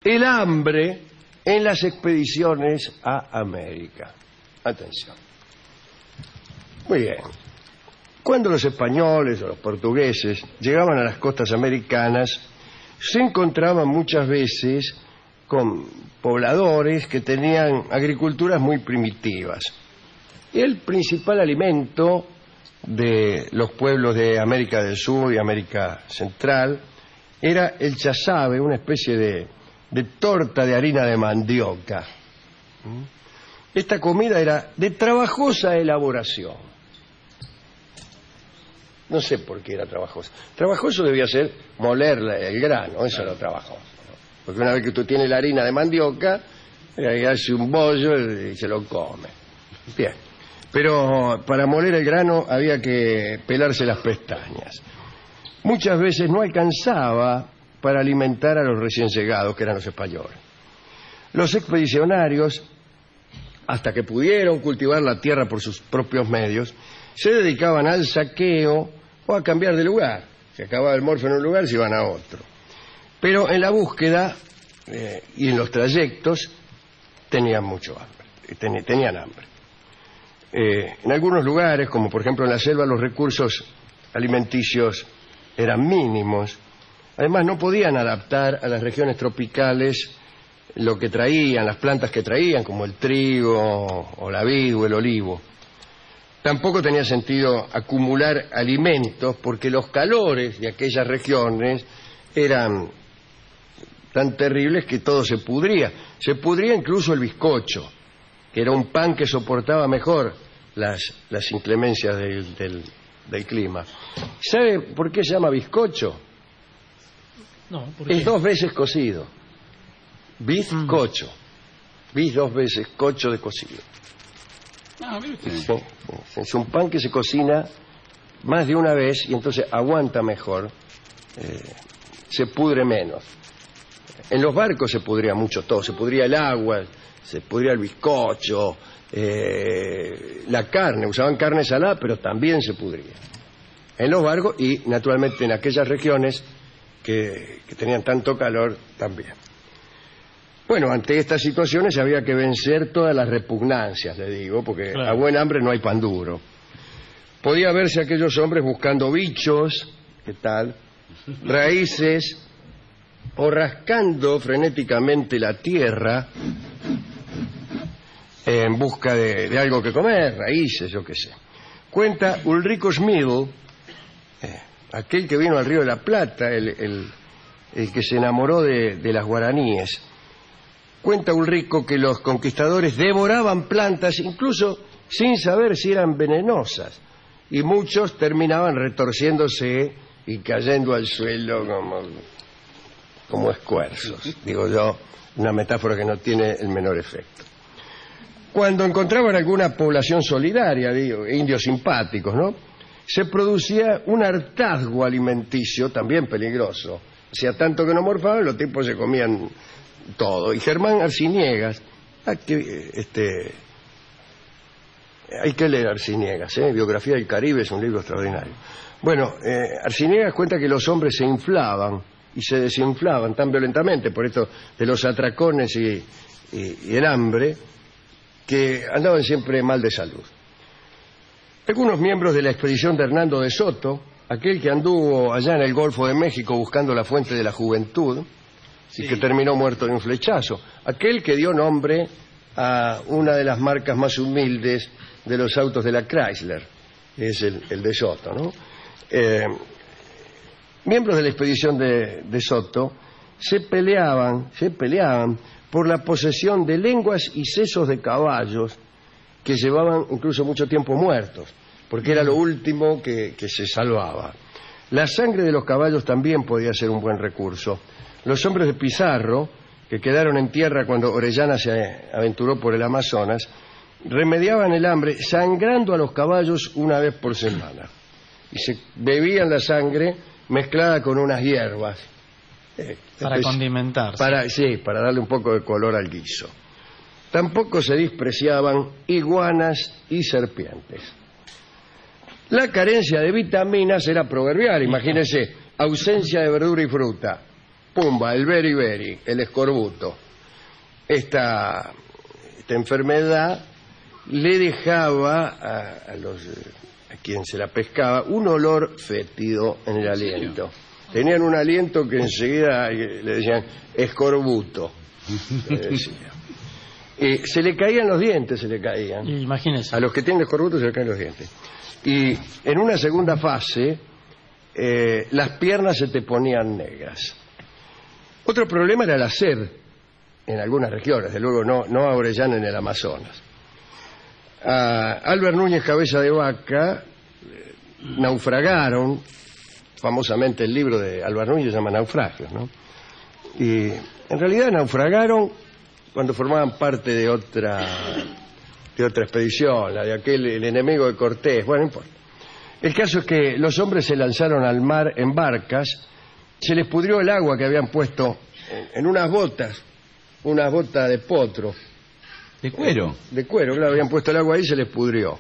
el hambre en las expediciones a América. Atención. Muy bien. Cuando los españoles o los portugueses llegaban a las costas americanas, se encontraban muchas veces con pobladores que tenían agriculturas muy primitivas. El principal alimento de los pueblos de América del Sur y América Central era el chazabe, una especie de torta de harina de mandioca. Esta comida era de trabajosa elaboración. No sé por qué era trabajoso. Trabajoso debía ser moler el grano, eso era trabajoso, ¿no? Porque una vez que tú tienes la harina de mandioca, hace un bollo y se lo come. Bien. Pero para moler el grano había que pelarse las pestañas. Muchas veces no alcanzaba para alimentar a los recién llegados, que eran los españoles. Los expedicionarios, hasta que pudieron cultivar la tierra por sus propios medios, se dedicaban al saqueo o a cambiar de lugar. Se acababa el morfo en un lugar, se iban a otro. Pero en la búsqueda y en los trayectos tenían mucho hambre, tenían hambre. En algunos lugares, como por ejemplo en la selva, los recursos alimenticios eran mínimos. Además, no podían adaptar a las regiones tropicales lo que traían, las plantas que traían, como el trigo o la vid o el olivo. Tampoco tenía sentido acumular alimentos porque los calores de aquellas regiones eran tan terribles que todo se pudría. Se pudría incluso el bizcocho, que era un pan que soportaba mejor las inclemencias del clima. ¿Sabe por qué se llama bizcocho? No, ¿por qué? Es 2 veces cocido. Bizcocho. Biz 2 veces, cocho de cocido. Ah, mire usted. Sí, es un pan que se cocina más de una vez y entonces aguanta mejor, se pudre menos. En los barcos se pudría mucho todo, se pudría el agua, se pudría el bizcocho, la carne, usaban carne salada, pero también se pudría. En los barcos y naturalmente en aquellas regiones que tenían tanto calor también. Bueno, ante estas situaciones había que vencer todas las repugnancias, le digo, porque claro, a buen hambre no hay pan duro. Podía verse aquellos hombres buscando bichos, ¿qué tal?, raíces, o rascando frenéticamente la tierra en busca de algo que comer, raíces, yo qué sé. Cuenta Ulrico Schmidl, aquel que vino al Río de la Plata, el que se enamoró de las guaraníes. Cuenta Ulrico que los conquistadores devoraban plantas incluso sin saber si eran venenosas, y muchos terminaban retorciéndose y cayendo al suelo como escuerzos. Digo yo, una metáfora que no tiene el menor efecto. Cuando encontraban alguna población solidaria, digo, indios simpáticos, ¿no?, se producía un hartazgo alimenticio también peligroso. Hacía tanto que no morfaban, los tipos se comían todo. Y Germán Arciniegas, hay que leer Arciniegas, Biografía del Caribe es un libro extraordinario. Bueno, Arciniegas cuenta que los hombres se inflaban y se desinflaban tan violentamente por esto de los atracones y el hambre, que andaban siempre mal de salud. Algunos miembros de la expedición de Hernando de Soto, aquel que anduvo allá en el Golfo de México buscando la fuente de la juventud, sí, y que terminó muerto de un flechazo, aquel que dio nombre a una de las marcas más humildes de los autos de la Chrysler, es el de Soto, ¿no? Miembros de la expedición de Soto se peleaban por la posesión de lenguas y sesos de caballos que llevaban incluso mucho tiempo muertos, porque era lo último que se salvaba. La sangre de los caballos también podía ser un buen recurso. Los hombres de Pizarro, que quedaron en tierra cuando Orellana se aventuró por el Amazonas, remediaban el hambre sangrando a los caballos una vez por semana. Y se bebían la sangre mezclada con unas hierbas. Para condimentarse. Para darle un poco de color al guiso. Tampoco se despreciaban iguanas y serpientes. La carencia de vitaminas era proverbial. Imagínense, ausencia de verdura y fruta. pumba, el beriberi, el escorbuto. Esta enfermedad le dejaba a quien se la pescaba un olor fétido en el aliento. Tenían un aliento que enseguida le decían escorbuto. Se le caían los dientes, se le caían. Imagínese. A los que tienen escorbuto se le caen los dientes. Y en una segunda fase, las piernas se te ponían negras. Otro problema era la sed en algunas regiones, de luego no a Orellana en el Amazonas. A Albert Núñez Cabeza de Vaca naufragaron, famosamente el libro de Albert Núñez se llama Naufragios, ¿no? Y en realidad naufragaron cuando formaban parte de otra expedición, la de el enemigo de Cortés, bueno, no importa. El caso es que los hombres se lanzaron al mar en barcas, se les pudrió el agua que habían puesto en unas botas de potro. ¿De cuero? De cuero, claro, habían puesto el agua ahí y se les pudrió.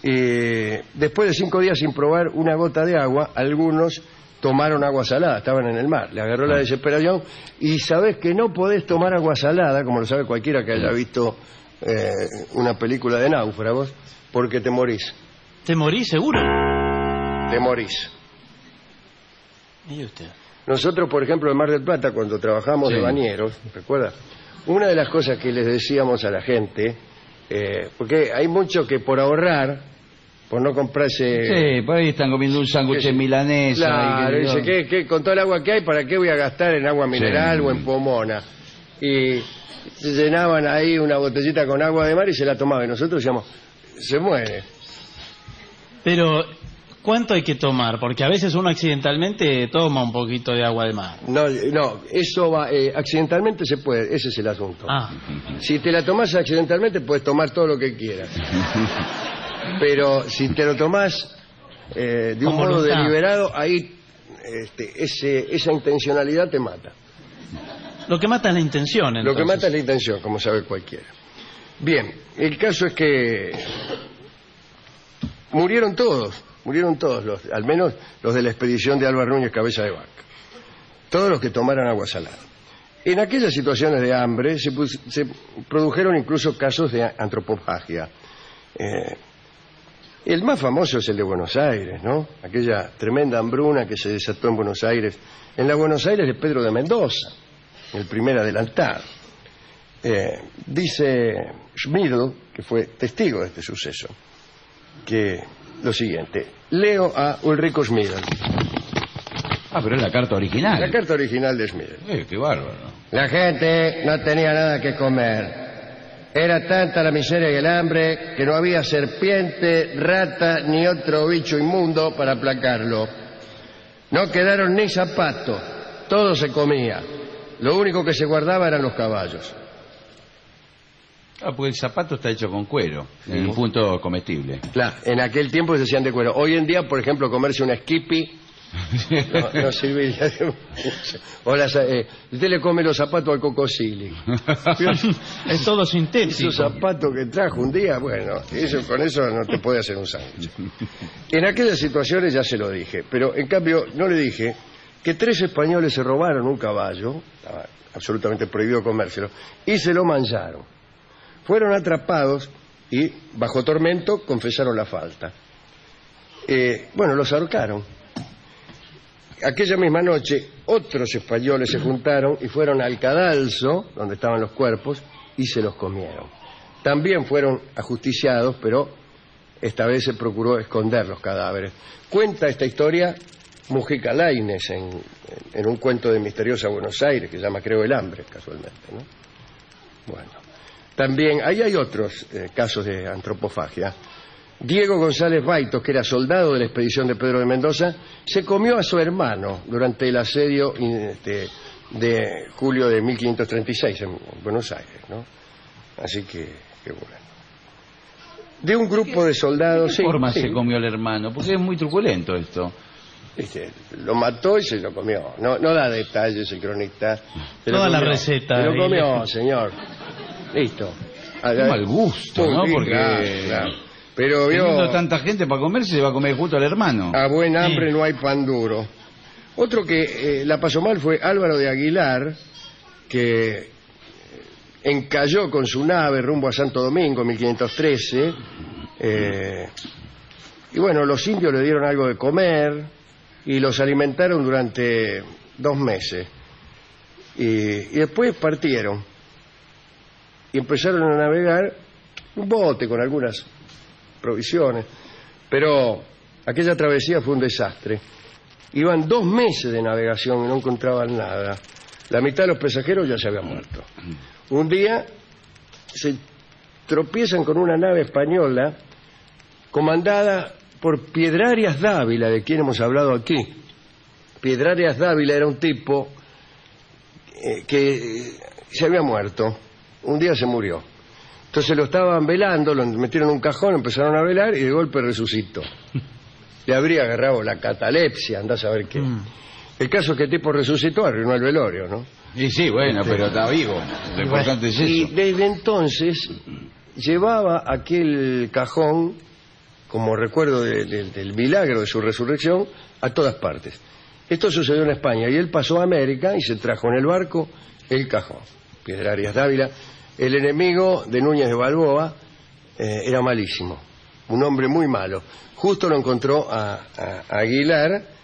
Después de 5 días sin probar una gota de agua, algunos tomaron agua salada, estaban en el mar, le agarró la desesperación y sabés que no podés tomar agua salada, como lo sabe cualquiera que haya visto una película de náufragos, porque te morís. ¿Te morís seguro? Te morís. ¿Y usted? Nosotros, por ejemplo, en Mar del Plata, cuando trabajamos de bañeros, ¿recuerdas? Una de las cosas que les decíamos a la gente, porque hay muchos que por ahorrar, por no comprarse... Sí, por ahí están comiendo un sándwich milanesa. Claro, dice, ¿qué, con todo el agua que hay, ¿para qué voy a gastar en agua mineral o en pomona? Y se llenaban ahí una botellita con agua de mar y se la tomaban. Y nosotros decíamos, se muere. Pero, ¿cuánto hay que tomar? Porque a veces uno accidentalmente toma un poquito de agua de mar. No, eso va, accidentalmente se puede, ese es el asunto. Si te la tomás accidentalmente puedes tomar todo lo que quieras. Pero si te lo tomás de un modo deliberado, ahí esa intencionalidad te mata. Lo que mata es la intención, entonces. Lo que mata es la intención, como sabe cualquiera. Bien, el caso es que murieron todos, al menos los de la expedición de Álvaro Núñez Cabeza de Vaca. Todos los que tomaran agua salada. En aquellas situaciones de hambre se produjeron incluso casos de antropofagia. El más famoso es el de Buenos Aires, ¿no? Aquella tremenda hambruna que se desató en Buenos Aires, en la Buenos Aires de Pedro de Mendoza, el primer adelantado. Dice Schmidl, que fue testigo de este suceso, que lo siguiente, leo a Ulrico Schmidl. Pero es la carta original. La carta original de Schmidl. Qué bárbaro. La gente no tenía nada que comer. Era tanta la miseria y el hambre que no había serpiente, rata ni otro bicho inmundo para aplacarlo. No quedaron ni zapatos, todo se comía. Lo único que se guardaba eran los caballos. Porque el zapato está hecho con cuero, en un punto comestible. Claro, en aquel tiempo se hacían de cuero. Hoy en día, por ejemplo, comerse una Skippy no serviría de mucho. Usted le come los zapatos al Cocosili. Es todo sintético. Esos zapatos que trajo un día, bueno, con eso no te puede hacer un sándwich. En aquellas situaciones ya se lo dije, pero en cambio no le dije que 3 españoles se robaron un caballo, estaba absolutamente prohibido comérselo, y se lo mancharon. Fueron atrapados y, bajo tormento, confesaron la falta. Los ahorcaron. Aquella misma noche, otros españoles se juntaron y fueron al cadalso, donde estaban los cuerpos, y se los comieron. También fueron ajusticiados, pero esta vez se procuró esconder los cadáveres. Cuenta esta historia Mujica Lainez en un cuento de Misteriosa Buenos Aires, que se llama Creo el hambre, casualmente, ¿no? Bueno, también ahí hay otros casos de antropofagia. Diego González Baitos, que era soldado de la expedición de Pedro de Mendoza, se comió a su hermano durante el asedio de julio de 1536 en Buenos Aires, ¿no? Así que bueno. De un grupo de soldados... ¿De qué forma se comió el hermano? Porque es muy truculento esto. Lo mató y se lo comió. No da detalles el cronista. Toda la receta. Se lo comió, señor. Listo. Qué mal gusto, ¿no? Porque... Claro. Pero teniendo tanta gente para comer, se va a comer justo al hermano. A buen hambre no hay pan duro. Otro que la pasó mal fue Álvaro de Aguilar, que encalló con su nave rumbo a Santo Domingo en 1513. Y bueno, los indios le dieron algo de comer y los alimentaron durante 2 meses. Y después partieron y empezaron a navegar un bote con algunas provisiones, pero aquella travesía fue un desastre. Iban 2 meses de navegación y no encontraban nada. La mitad de los pasajeros ya se habían muerto. Un día se tropiezan con una nave española comandada por Piedrarias Dávila, de quien hemos hablado aquí. Piedrarias Dávila era un tipo que se había muerto. Un día se murió. Entonces lo estaban velando, lo metieron en un cajón, empezaron a velar y de golpe resucitó. Le habría agarrado la catalepsia, andás a ver qué. El caso es que el tipo resucitó, arruinó el velorio, ¿no? Y sí, bueno, pero está vivo. Lo importante es eso. Y desde entonces llevaba aquel cajón, como recuerdo del milagro de su resurrección, a todas partes. Esto sucedió en España y él pasó a América y se trajo en el barco el cajón. Piedrarias Dávila. El enemigo de Núñez de Balboa era malísimo, un hombre muy malo. Justo lo encontró a Aguilar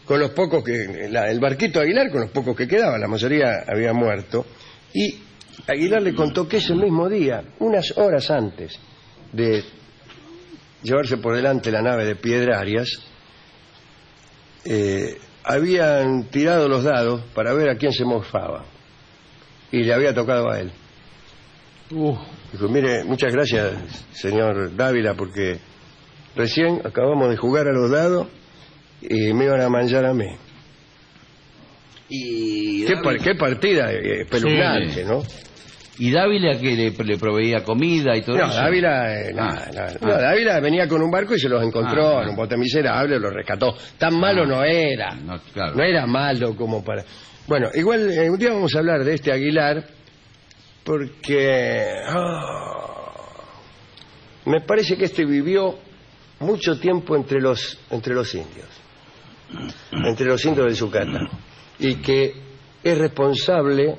con los pocos que... el barquito de Aguilar con los pocos que quedaban, la mayoría había muerto. Y Aguilar le contó que ese mismo día, unas horas antes de llevarse por delante la nave de Piedrarias, habían tirado los dados para ver a quién se mofaba. Y le había tocado a él. Dijo, mire, muchas gracias, señor Dávila, porque recién acabamos de jugar a los dados y me iban a manchar a mí. Y Qué partida espeluznante, sí, ¿no? ¿Y Dávila que le proveía comida y todo No, eso? Dávila, Dávila venía con un barco y se los encontró en un bote miserable, lo rescató. Tan malo no era. Claro. No era malo como para... Bueno, igual un día vamos a hablar de este Aguilar, porque me parece que este vivió mucho tiempo entre los indios del Yucatán, y que es responsable,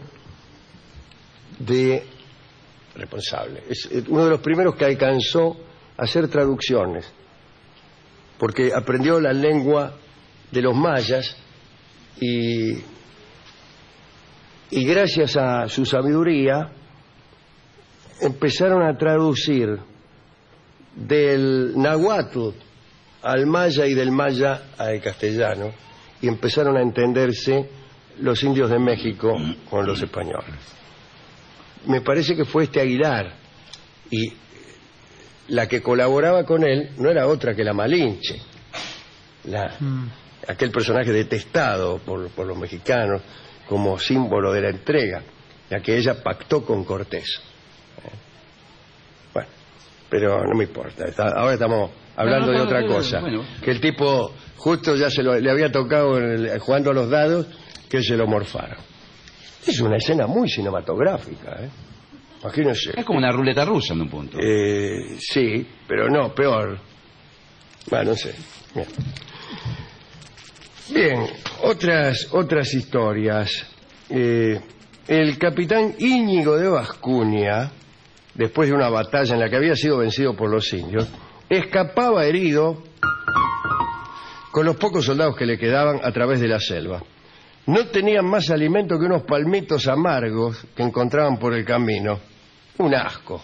es uno de los primeros que alcanzó a hacer traducciones, porque aprendió la lengua de los mayas y gracias a su sabiduría empezaron a traducir del náhuatl al maya y del maya al castellano, y empezaron a entenderse los indios de México con los españoles. Me parece que fue este Aguilar, y la que colaboraba con él no era otra que la Malinche, aquel personaje detestado por los mexicanos como símbolo de la entrega, ya que ella pactó con Cortés. Bueno, pero no me importa, ahora estamos hablando de otra cosa. Bueno. Que el tipo justo ya le había tocado jugando a los dados, que se lo morfaron. Es una escena muy cinematográfica, imagínense. Es como una ruleta rusa en un punto. Sí, pero no, peor. Bueno, no sé. Bien, otras historias. El capitán Íñigo de Vascuña, después de una batalla en la que había sido vencido por los indios, escapaba herido con los pocos soldados que le quedaban a través de la selva. No tenían más alimento que unos palmitos amargos que encontraban por el camino. Un asco.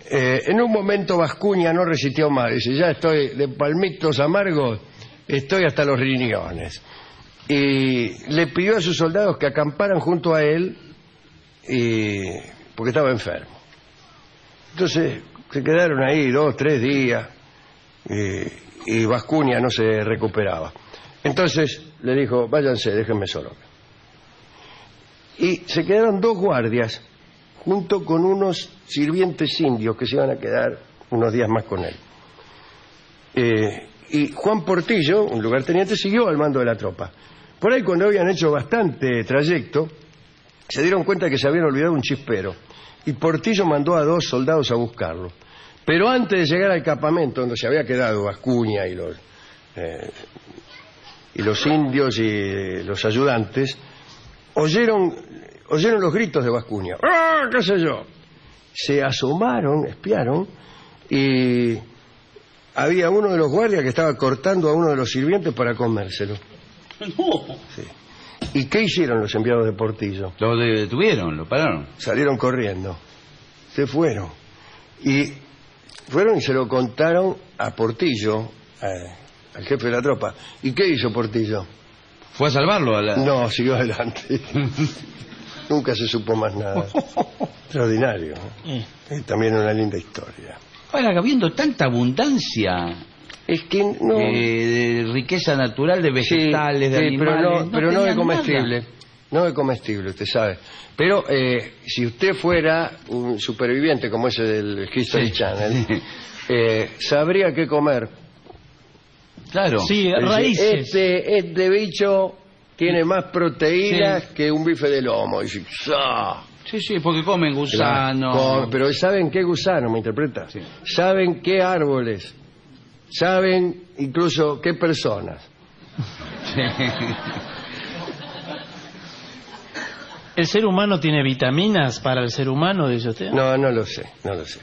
En un momento Vascuña no resistió más. Dice, ya estoy de palmitos amargos, estoy hasta los riñones. Y le pidió a sus soldados que acamparan junto a él, porque estaba enfermo. Entonces se quedaron ahí 2 o 3 días y Vascuña no se recuperaba. Entonces le dijo, váyanse, déjenme solo. Y se quedaron 2 guardias junto con unos sirvientes indios que se iban a quedar unos días más con él. Y Juan Portillo, un lugarteniente, siguió al mando de la tropa. Por ahí, cuando habían hecho bastante trayecto, se dieron cuenta que se habían olvidado un chispero, y Portillo mandó a 2 soldados a buscarlo. Pero antes de llegar al campamento donde se había quedado Vascuña y y los indios y los ayudantes oyeron los gritos de Bascuña. ¡Ah, qué sé yo! Se asomaron, espiaron, y había uno de los guardias que estaba cortando a uno de los sirvientes para comérselo. No. Sí. ¿Y qué hicieron los enviados de Portillo? Lo detuvieron, lo pararon. Salieron corriendo. Se fueron. Y se lo contaron a Portillo, al jefe de la tropa. ¿Y qué hizo Portillo? ¿Fue a salvarlo? No, siguió adelante. Nunca se supo más nada. Extraordinario. También una linda historia. Ahora, habiendo tanta abundancia Es que no... de riqueza natural, de vegetales, de animales... pero no de tenían comestible. nada. No de comestible, usted sabe. Pero si usted fuera un superviviente como ese del History Channel, sabría qué comer. Claro. Sí, raíces. Este bicho tiene más proteínas que un bife de lomo. Y dice, ¡ah! Sí, porque comen gusanos. Claro, pero ¿saben qué gusano? ¿Me interpreta? Sí. ¿Saben qué árboles? ¿Saben incluso qué personas? ¿El ser humano tiene vitaminas para el ser humano, dice usted? No lo sé.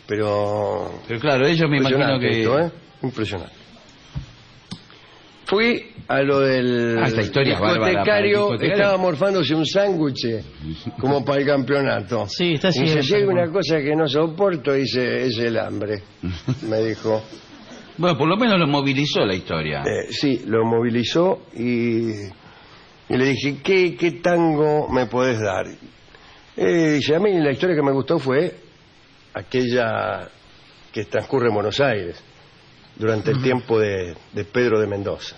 Pero claro, ellos me imagino que... esto, Impresionante. Fui a lo del esta historia es bárbara para el discotecario, discotecario. estaba morfándose un sándwich como para el campeonato. Sí, está así. Y dice, si hay una cosa que no soporto, dice, es el hambre, me dijo. Bueno, por lo menos lo movilizó la historia. Sí, lo movilizó y le dije, ¿qué tango me podés dar? Dice, a mí la historia que me gustó fue aquella que transcurre en Buenos Aires, durante el tiempo de Pedro de Mendoza,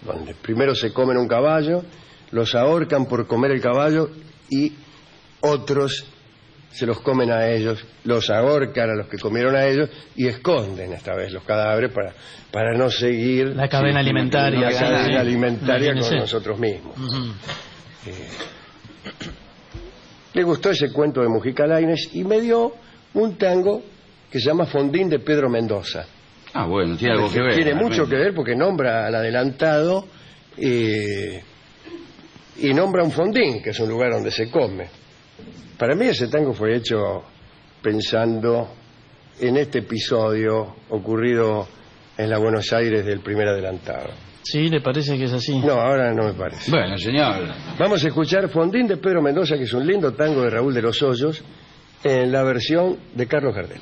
donde primero se comen un caballo, los ahorcan por comer el caballo y otros se los comen a ellos, los ahorcan a los que comieron a ellos y esconden esta vez los cadáveres para no seguir la cadena alimentaria. La cadena alimentaria con Imagínese. nosotros mismos. Le gustó ese cuento de Mujica Lainez y me dio un tango que se llama Fondín de Pedro Mendoza. Ah, bueno, tiene algo que ver. Tiene realmente. mucho que ver porque nombra al adelantado y nombra un fondín, que es un lugar donde se come. Para mí ese tango fue hecho pensando en este episodio ocurrido en la Buenos Aires del primer adelantado. Sí, ¿le parece que es así? No, ahora no me parece. Bueno, señor. Vamos a escuchar Fondín de Pedro Mendoza, que es un lindo tango de Raúl de los Hoyos, en la versión de Carlos Gardel.